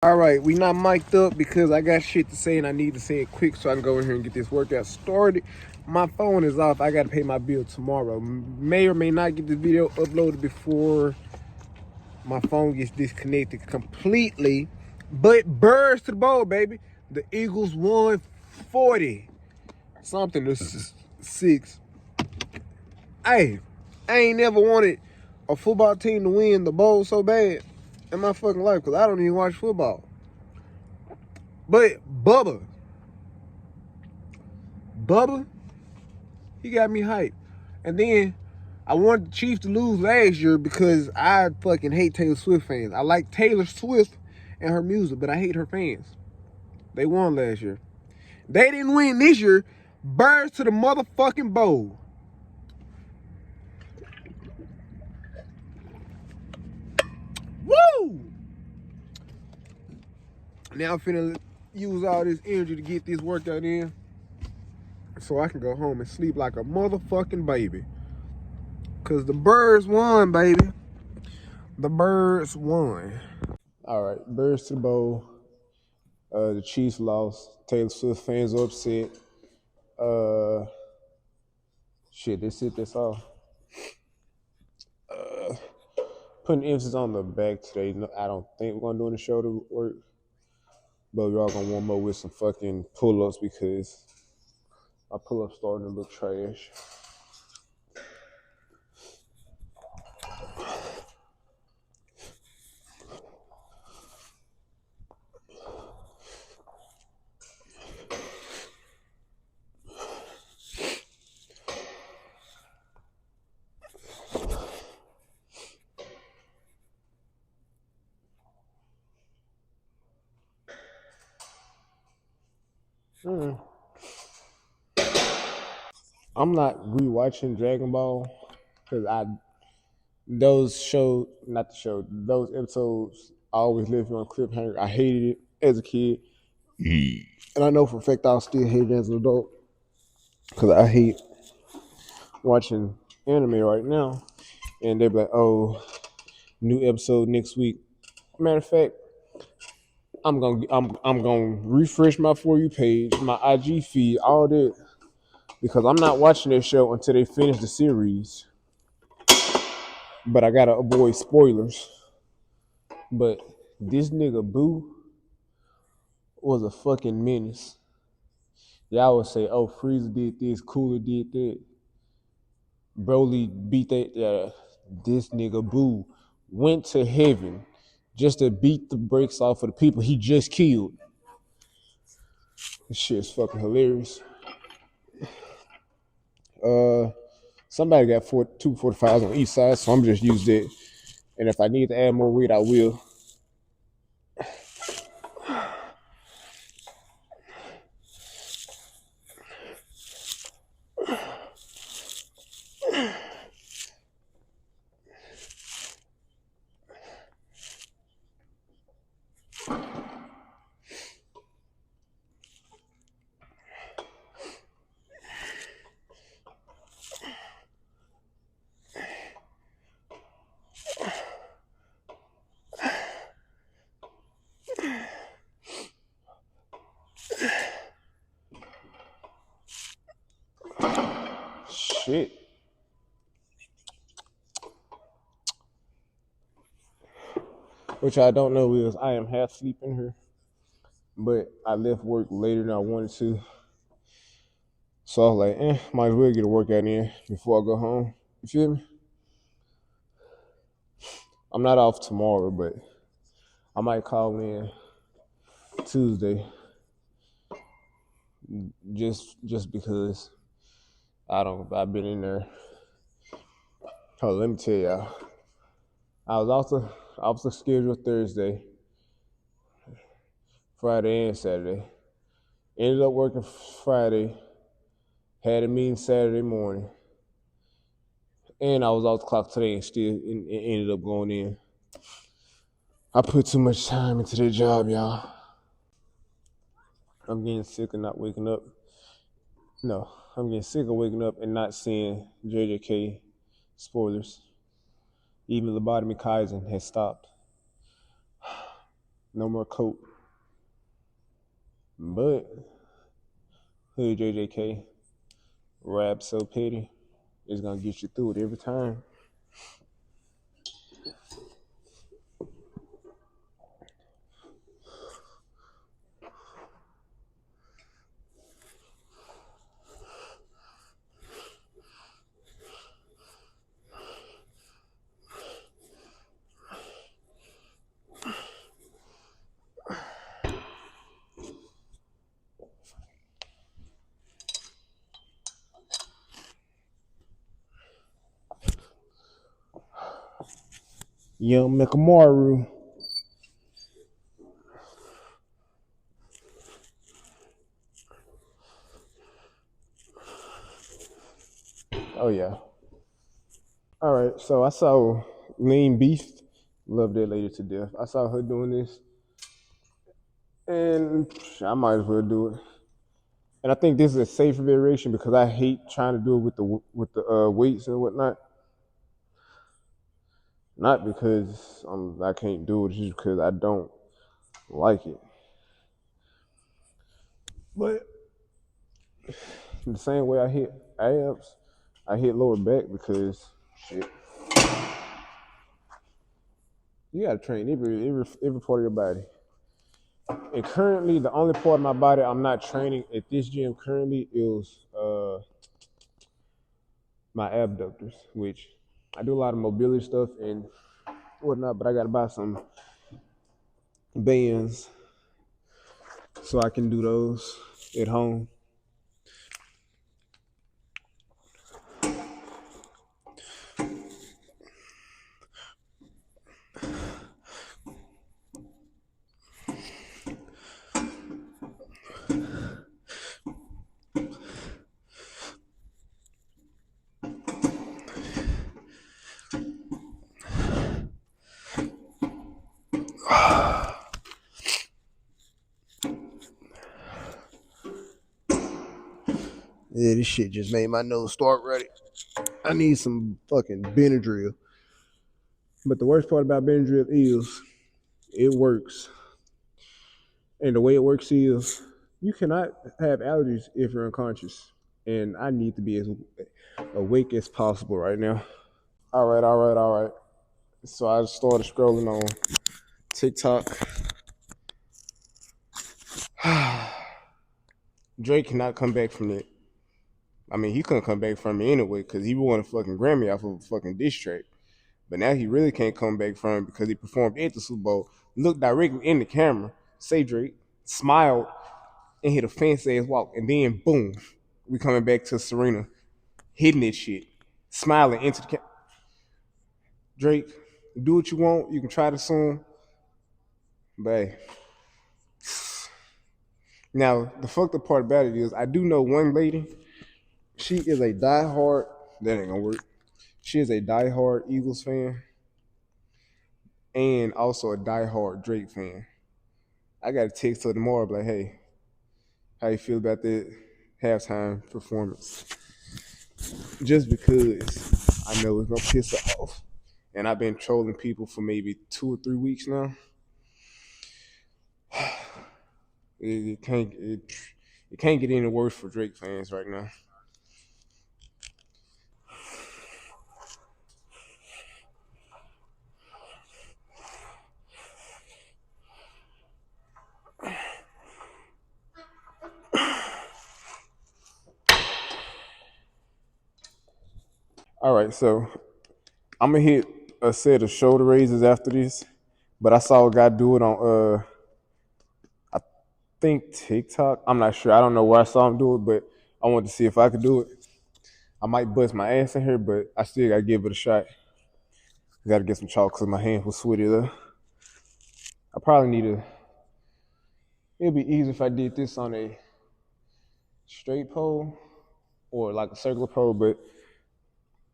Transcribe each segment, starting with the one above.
All right, we not mic'd up because I got shit to say and I need to say it quick so I can go in here and get this workout started. My phone is off. I got to pay my bill tomorrow. May or may not get this video uploaded before my phone gets disconnected completely. But birds to the bowl, baby. The Eagles won 40 something to 6. Hey, I ain't never wanted a football team to win the bowl so bad in my fucking life because I don't even watch football. But Bubba, he got me hyped. And then I wanted the Chiefs to lose last year because I fucking hate Taylor Swift fans. I like Taylor Swift and her music, but I hate her fans. They won last year. They didn't win this year. Birds to the motherfucking bowl. Woo! Now I'm finna use all this energy to get this workout in so I can go home and sleep like a motherfucking baby. Cause the birds won, baby. The birds won. All right, birds to the bowl. The Chiefs lost. Taylor Swift fans are upset. Uh, shit, that's it. That's all. Putting emphasis on the back today. No, I don't think we're gonna do any shoulder work, but we're all gonna warm up with some fucking pull-ups because my pull-ups starting to look trash. I'm not rewatching Dragon Ball because those episodes always left me on cliffhanger. I hated it as a kid, and I know for a fact I'll still hate it as an adult because I hate watching anime right now. And they're like, "Oh, new episode next week." Matter of fact, I'm gonna refresh my For You page, my IG feed, all that because I'm not watching that show until they finish the series. But I gotta avoid spoilers. But this nigga Boo was a fucking menace. Y'all would say, "Oh, Frieza did this, Cooler did that, Broly beat that." This nigga Boo went to heaven just to beat the brakes off of the people he just killed. This shit's fucking hilarious. Somebody got 245s on each side, so I'm just use that. And if I need to add more weight, I will. Shit. Which I don't know is I am half asleep in here, but I left work later than I wanted to. So I was like, might as well get a workout in before I go home. You feel me? I'm not off tomorrow, but I might call in Tuesday just because I've been in there. Oh, let me tell y'all. I was scheduled Thursday, Friday, and Saturday. Ended up working Friday. Had a meeting Saturday morning. And I was off the clock today and still ended up going in. I put too much time into that job, y'all. I'm getting sick of not waking up. No, I'm getting sick of waking up and not seeing JJK spoilers. Even Lobotomy Kaizen has stopped. No more coat. But Hood JJK, rap so petty, is gonna get you through it every time. Young Mikamaru. Oh yeah. All right. So I saw Lean Beast. Love that lady to death. I saw her doing this, and I might as well do it. And I think this is a safer variation because I hate trying to do it with the weights and whatnot. Not because I can't do it, just because I don't like it. But the same way I hit abs, I hit lower back because shit, you gotta train every part of your body. And currently, the only part of my body I'm not training at this gym currently is my abductors, which I do a lot of mobility stuff and whatnot. But I gotta buy some bands so I can do those at home. Yeah, this shit just made my nose start ready. I need some fucking Benadryl. But the worst part about Benadryl is it works. And the way it works is you cannot have allergies if you're unconscious. And I need to be as awake as possible right now. All right. So I started scrolling on TikTok. Drake cannot come back from it. I mean, he couldn't come back from it anyway because he won a fucking Grammy off of a fucking diss track. But now he really can't come back from it because he performed at the Super Bowl, looked directly in the camera, say Drake, smiled, and hit a fancy ass walk. And then, boom, we coming back to Serena hitting this shit, smiling into the camera. Drake, do what you want. You can try to song. But hey, now the fucked up part about it is I do know one lady. She is a diehard. That ain't gonna work. She is a diehard Eagles fan and also a diehard Drake fan. I got a text her tomorrow, like, hey, how you feel about that halftime performance? Just because I know it's gonna piss her off. And I've been trolling people for maybe 2 or 3 weeks now. It can't get any worse for Drake fans right now. All right, so I'm gonna hit a set of shoulder raises after this, but I saw a guy do it on I think TikTok. I'm not sure. I don't know where I saw him do it, but I wanted to see if I could do it. I might bust my ass in here, but I still gotta give it a shot. Gotta get some chalk because my hand was sweaty though. I probably need to. It'd be easy if I did this on a straight pole or like a circular pole, but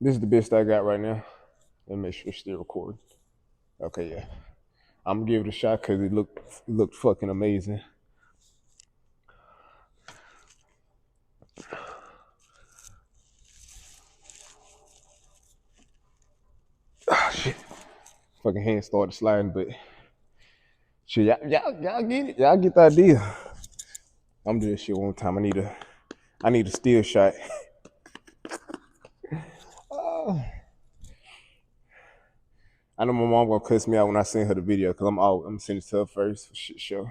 this is the best I got right now. Let me make sure it's still recording. Okay, yeah. I'm gonna give it a shot because it looked fucking amazing. Ah, shit. Fucking hand started sliding, but Shit, y'all get it. Y'all get the idea. I'm doing this shit one time. I need a still shot. I know my mom gonna cuss me out when I send her the video because I'm sending it to her first for shit show.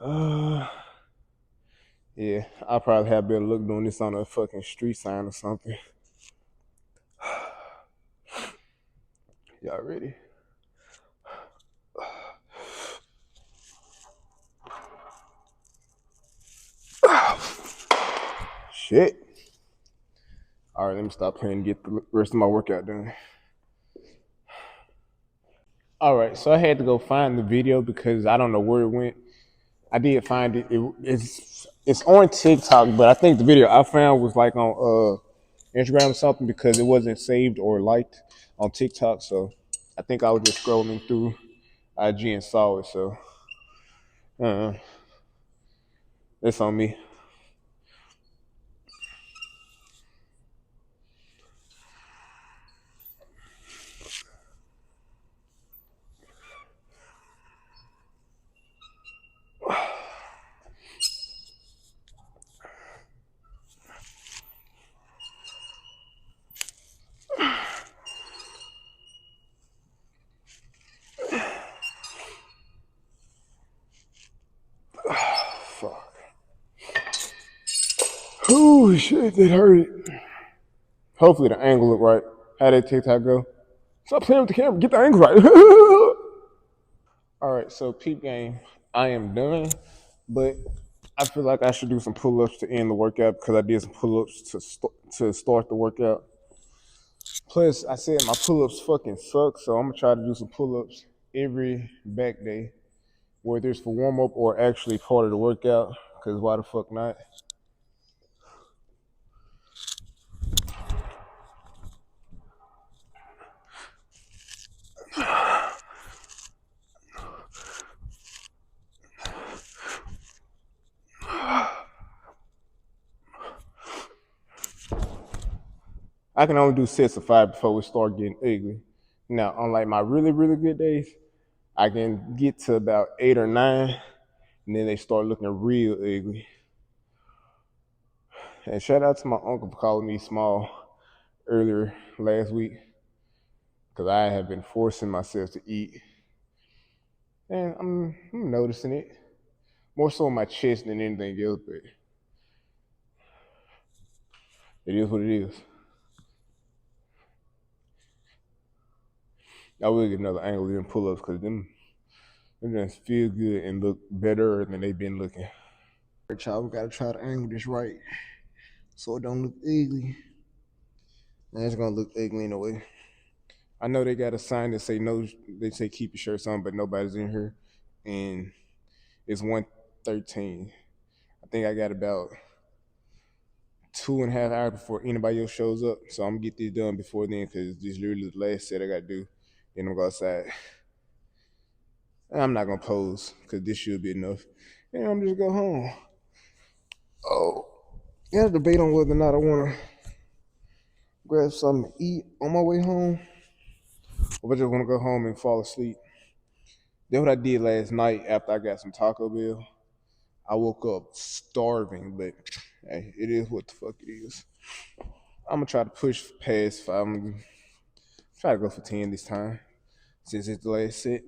Uh, yeah, I'll probably have better look doing this on a fucking street sign or something. Y'all ready? Shit. All right, let me stop playing and get the rest of my workout done. All right, so I had to go find the video because I don't know where it went. I did find it. It's on TikTok, but I think the video I found was like on Instagram or something because it wasn't saved or liked on TikTok. So I think I was just scrolling through IG and saw it. So uh, it's on me. Fuck. Oh shit, that hurt. Hopefully the angle look right. How did TikTok go? Stop playing with the camera. Get the angle right. All right, so peep game. I am done, but I feel like I should do some pull-ups to end the workout because I did some pull-ups to start the workout. Plus, I said my pull-ups fucking suck, so I'm gonna try to do some pull-ups every back day, whether it's for warm-up or actually part of the workout. Because why the fuck not? I can only do sets of 5 before it start getting ugly. Now, unlike my really really good days, I can get to about 8 or 9, and then they start looking real ugly. And shout out to my uncle for calling me small earlier last week because I have been forcing myself to eat, and I'm noticing it more so on my chest than anything else. But it is what it is. I will get another angle in pull-ups because them just feel good and look better than they've been looking. All right, y'all, we gotta try to angle this right so it don't look ugly. And it's gonna look ugly in a way. I know they got a sign that say no. They say keep your shirts on, but nobody's in here, and it's 1:13. I think I got about 2.5 hours before anybody else shows up, so I'm gonna get this done before then because this is literally the last set I gotta do. Then I'm gonna go outside. And I'm not gonna pose because this should be enough. And I'm just go home. Oh, got a debate on whether or not I wanna grab something to eat on my way home, or if I just wanna go home and fall asleep. That's what I did last night after I got some Taco Bell. I woke up starving, but hey, it is what the fuck it is. I'm gonna try to push past 5. I'm gonna try to go for 10 this time since it's the last set.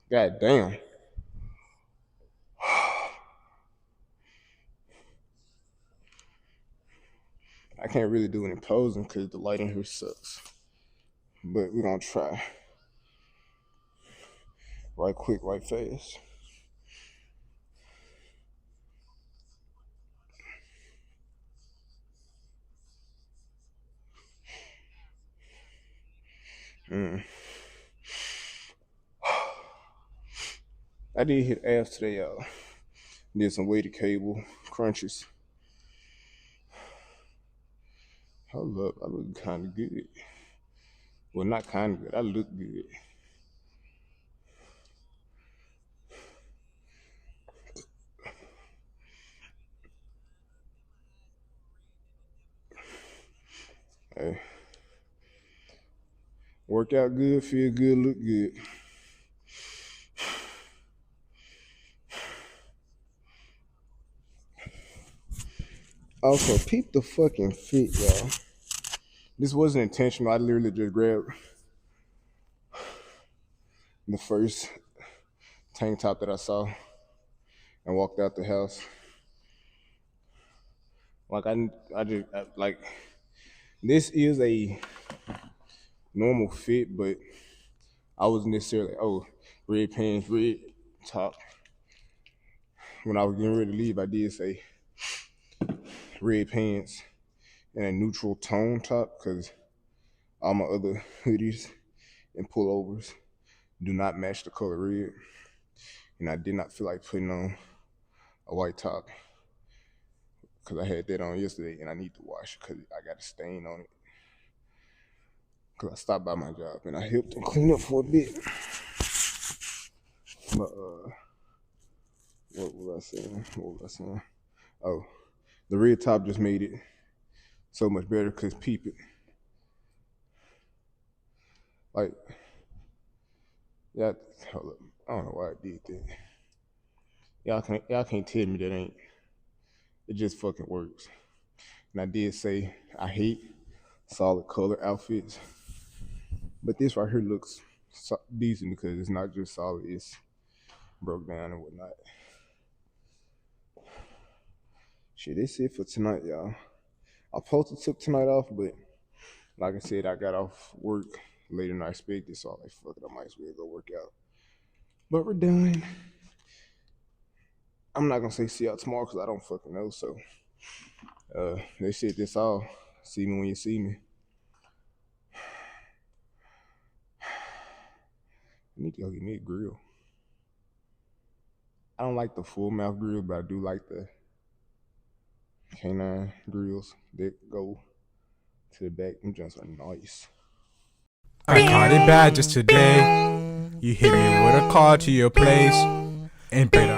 God damn. I can't really do any posing because the lighting here sucks. But we're gonna try. Right quick, right fast. Mm. I did hit abs today, y'all. Did some weighted cable crunches. Hold up, I look kind of good. Well, not kind of good. I look good. Hey, work out good, feel good, look good. Also, peep the fucking fit, y'all. This wasn't intentional. I literally just grabbed the first tank top that I saw and walked out the house. Like like this is a normal fit, but I wasn't necessarily red pants, red top. When I was getting ready to leave, I did say red pants and a neutral tone top because all my other hoodies and pullovers do not match the color red. And I did not feel like putting on a white top because I had that on yesterday and I need to wash because I got a stain on it. Because I stopped by my job and I helped them clean up for a bit. But, what was I saying? Oh, the red top just made it so much better because peep it. Like, yeah, hold up. I don't know why I did that. Y'all can't tell me that ain't. It just fucking works. And I did say I hate solid color outfits, but this right here looks decent because it's not just solid, it's broke down and whatnot. Shit, that's it for tonight, y'all. I posted took tonight off, but like I said, I got off work later than I expected, so I'm like, fuck it, I might as well go work out. But we're done. I'm not gonna say see y'all tomorrow because I don't fucking know, so they said this all. See me when you see me. I need to go get me a grill. I don't like the full mouth grill, but I do like the canine grills that go to the back. Them joints are nice. I caught it bad just today. You hit me with a call to your place and bet on